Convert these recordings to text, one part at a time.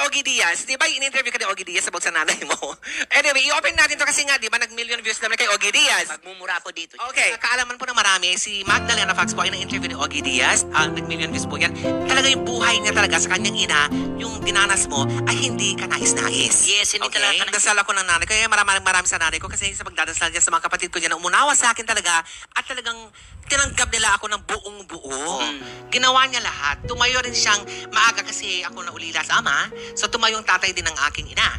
Ogie Diaz. Di ba, in-interview ka ni Ogie Diaz about sa nanay mo? Anyway, i-open natin to kasi nga, di ba, nag-million views naman kay Ogie Diaz. Magmumura ako dito. Okay, kaalaman po ng marami, si Magdalena Fox po ay na-interview ni Ogie Diaz. Nag-million views po yan. Talaga yung buhay niya talaga sa kanyang ina, yung dinanas mo, ay hindi ka nais-nais. Yes, hindi okay? talaga. Dasal ako ng nanay ko. Kaya marami sa nanay ko kasi sa pagdadasal niya sa mga kapatid ko niya na umunawa sa akin talaga at talagang tinanggap nila ako ng buong buo. Ginawa niya lahat. Tumayo rin siyang maaga kasi ako naulila sa ama. So tumayong tatay din ng aking ina.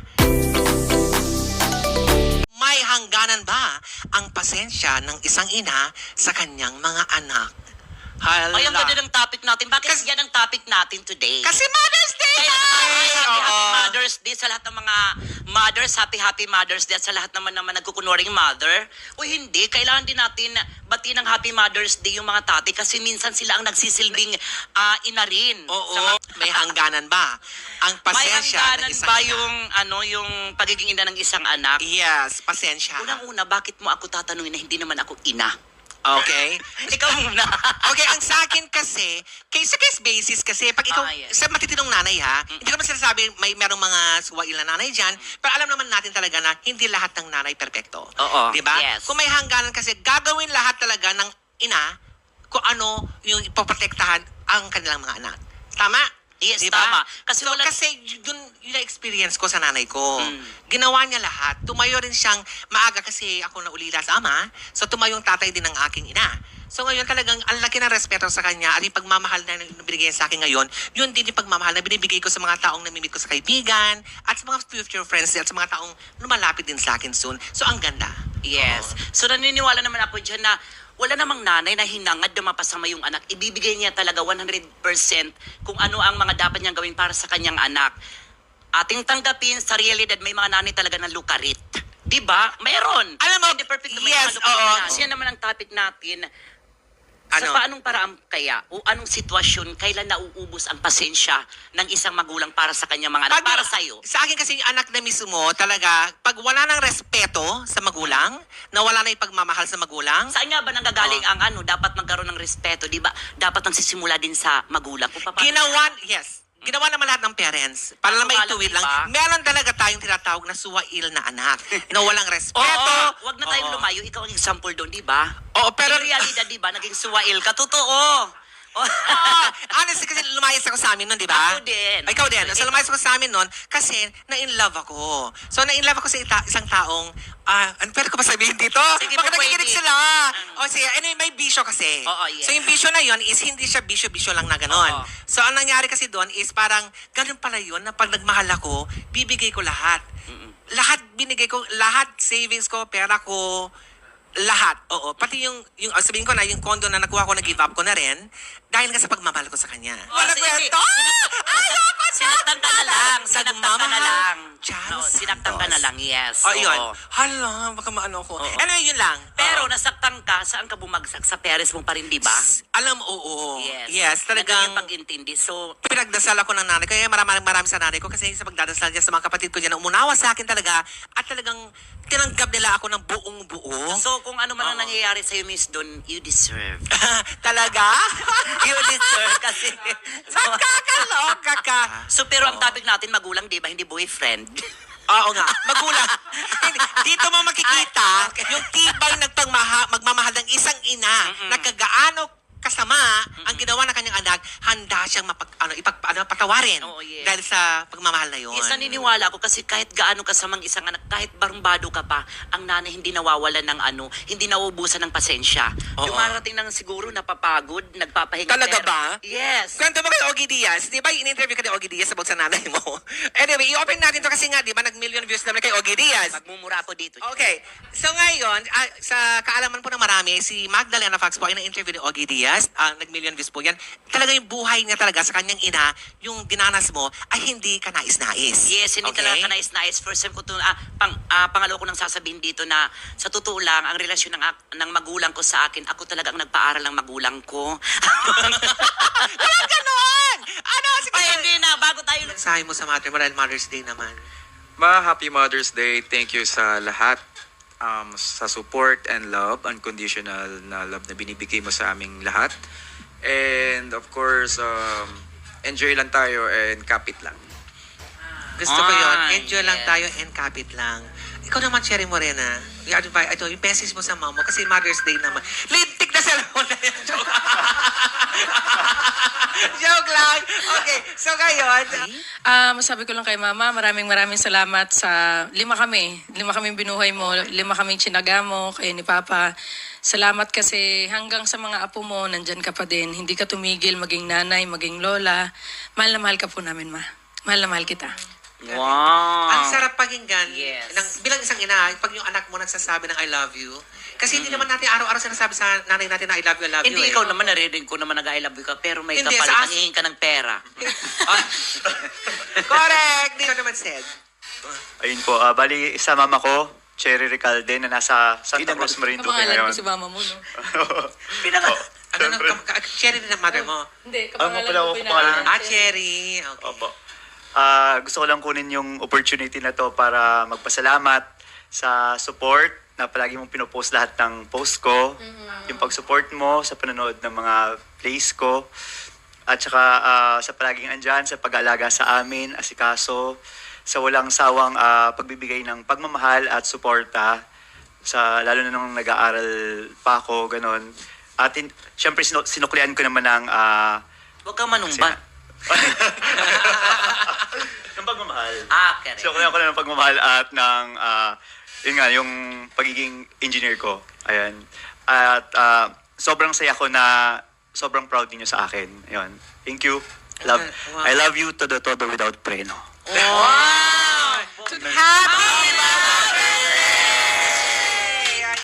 May hangganan ba ang pasensya ng isang ina sa kanyang mga anak? Hala. Ay, ang ganda ng topic natin. Bakit yan ang topic natin today? Kasi Mother's Day! Kaya Oo. happy Mother's Day sa lahat ng mga mothers. Happy Mother's Day at sa lahat naman nagkukunuring mother. O hindi, kailangan din natin batiin ng Happy Mother's Day yung mga tati kasi minsan sila ang nagsisilbing ina rin. Oo. May hangganan ba ang May pasensya hangganan ng isang ba ina? yung pagiging ina ng isang anak? Yes, pasensya. Unang-una, bakit mo ako tatanungin na hindi naman ako ina? Okay? Ikaw muna. Okay, ang sa akin kasi, case-to-case basis kasi, pag ikaw, Yes. sa matitinong nanay ha, hindi ko naman sinasabi merong mga suwail na nanay dyan, pero alam naman natin talaga na hindi lahat ng nanay perpekto. Oo, Diba? yes. Kung may hangganan kasi, gagawin lahat talaga ng ina kung ano yung ipoprotektahan ang kanilang mga anak. Tama? Yes, Diba? tama. Kasi so, wala- kasi yun yung experience ko sa nanay ko. Ginawa niya lahat. Tumayo rin siyang maaga kasi ako naulila sa ama. So tumayong tatay din ng aking ina. So ngayon talagang ang laki ng respeto sa kanya at yung pagmamahal na binigay sa akin ngayon, yun din yung pagmamahal na binibigay ko sa mga taong namimit ko sa kaibigan at sa mga future friends at sa mga taong lumalapit din sa akin soon. So ang ganda. Yes. So naniniwala naman ako dyan na wala namang nanay na hinangad na mapasama yung anak. Ibibigay niya talaga 100% kung ano ang mga dapat niyang gawin para sa kanyang anak. Ating tanggapin sa realidad, may mga nanay talaga na lukarit. Diba? Mayroon. Alam mo, Hindi perfect na may yes, mga lukarit oo. na. Siya naman ang topic natin. Ano? Sa paanong paraan kaya o anong sitwasyon kailan nauubos ang pasensya ng isang magulang para sa kanyang mga anak? Para sa'yo? Sa akin kasi yung anak na mismo talaga, pag wala ng respeto sa magulang, na wala na yung pagmamahal sa magulang, Saan nga ba nanggagaling ang dapat magkaroon ng respeto, di ba? Dapat ang sisimula din sa magulang. Kung paano- Ginawa naman lahat ng parents. Para lang may Kaso tuwid diba? lang. Meron talaga tayong tinatawag na suwail na anak. na walang respeto. Oo, wag na tayong Oo. lumayo. Ikaw ang example doon, di ba? Oo, pero... Pero realidad, di ba? Naging suwail ka. Totoo. Honestly, kasi lumayas ako sa amin nun, di ba? Ako din. Ikaw din. So, lumayas ako sa amin nun kasi na-in love ako. So, na-in love ako sa isang taong, ano pwede ko pa sabihin dito? Sige Baka po, nakikinig pwede. sila. O, sige, anyway, may bisyo kasi. Oo, yes. So, yung bisyo na yun is hindi siya bisyo-bisyo lang na ganon. Oo. So, ang nangyari kasi doon is parang, ganun pala yun na pag nagmahal ako, bibigay ko lahat. Lahat binigay ko, lahat savings ko, pera ko, lahat. Oo. Pati yung sabihin ko na, yung condo na nakuha ko, nag-give up ko na rin, dahil nga sa pagmamahal ko sa kanya. Kasi hindi. Sinaktan ka na lang. Sinaktan ka na lang. No, sinaktan ka na lang, yes. Oh, yun. Oo. Hala, baka maano ko. Oo. Anyway, yun lang. Pero Oo. nasaktan ka, saan ka bumagsak? Sa parents mo pa rin, di ba? Alam, oo. Yes. Yes, talagang Nandun yung pag-intindi. So, pinagdasal ako ng nanay ko. Kaya marami sa nanay ko kasi sa pagdadasal niya sa mga kapatid ko niya na umunawa sa akin talaga at talagang tinanggap nila ako ng buong buo. so kung ano man ang Oo. nangyayari sa'yo, Miss Don, you deserve. Talaga? You deserve kasi. Nakakaloka ka. So, pero ang topic natin, magulang, di ba? Hindi boyfriend. Oo nga, magulang. Dito mo makikita Ay, okay. yung tibay magmamahal ng isang ina na kagaano kasama ang ginawa ng kanyang anak, handa siyang patawarin Oo, yes. dahil sa pagmamahal na yun. Yes, naniniwala ako kasi kahit gaano kasamang isang anak, kahit barumbado ka pa, ang nanay hindi nawawalan ng hindi nauubusan ng pasensya. Oo. Dumarating ng siguro napapagod, nagpapahinga. Talaga pero- ba? Yes. Kwento mo kay Ogie Diaz, di ba in-interview ka ni Ogie Diaz about sa nanay mo? Anyway, i-open natin to kasi nga, di ba nag-million views naman kay Ogie Diaz. Magmumura ako dito. Okay. So ngayon, sa kaalaman po ng marami, si Magdalena Fox po ay na-interview ni Ogie Diaz. Nag-million views po yan. Talaga yung buhay niya talaga sa kanyang ina, yung dinanas mo, ay hindi ka nais-nais. Yes, hindi Okay? talaga nais-nais. First time ko ito, pangalawa ko nang sasabihin dito na sa totoo lang, ang relasyon ng magulang ko sa akin, ako talaga ang nagpaaral ng magulang ko. Walang ganon! Ano? Sige, Ay, hindi na, bago tayo... mensahe mo sa mother mo dahil Mother's Day naman. Happy Mother's Day. Thank you sa lahat. Sa support and love, unconditional na love na binibigay mo sa aming lahat. And of course, enjoy lang tayo and kapit lang. Gusto ko yun. Ah, Enjoy lang yes. tayo and kapit lang. Ikaw naman, Cherry Morena. Ito, yung message mo sa mom mo kasi Mother's Day naman. Lintik na cellphone na yan. Joke. Joke lang. Okay, so ngayon. Masabi ko lang kay Mama, maraming salamat sa 5 kaming binuhay mo, 5 kaming tsinaga mo, kay ni Papa. Salamat kasi hanggang sa mga apo mo, nandyan ka pa din. Hindi ka tumigil maging nanay, maging lola. Mahal na mahal ka po namin, Ma. Mahal na mahal kita. Wow. Ang sarap pakinggan Yes. bilang isang ina, pag yung anak mo nagsasabi ng I love you. Kasi hindi naman natin araw-araw sinasabi sa nanay natin na I love you, I love you. Hindi, ikaw naman narinig ko naman nag-I love you ka, pero may Hindi, kapalit, sa nangihingi ka ng pera. Correct! Di ko naman said. Ayun po, bali sa mama ko, Cherry Recalde, na nasa Santa Cruz Marinduque Kapangalan ngayon. ko si Mama mo, no? Pinaka... Ano na, Cherry din ang mother mo? Hindi, Ano kapangalan pala ko ako, po kapangalan? Cherry. Okay. Opo. Gusto ko lang kunin yung opportunity na to para magpasalamat sa support na palagi mong pinopost lahat ng post ko, yung pag-support mo sa panonood ng mga plays ko, at saka sa palaging andyan, sa pag-aalaga sa amin, asikaso, sa walang sawang pagbibigay ng pagmamahal at suporta, sa, lalo na nung nag-aaral pa ako, ganon. At syempre sinuklian ko naman ng Huwag kang manumba. ng pagmamahal. Correct. So, kaya ko lang ng pagmamahal at ng, yun nga, yung pagiging engineer ko. Ayan. At sobrang saya ko na sobrang proud niyo sa akin. Ayan. Thank you. Love. Wow. I love you todo without preno. Wow! Happy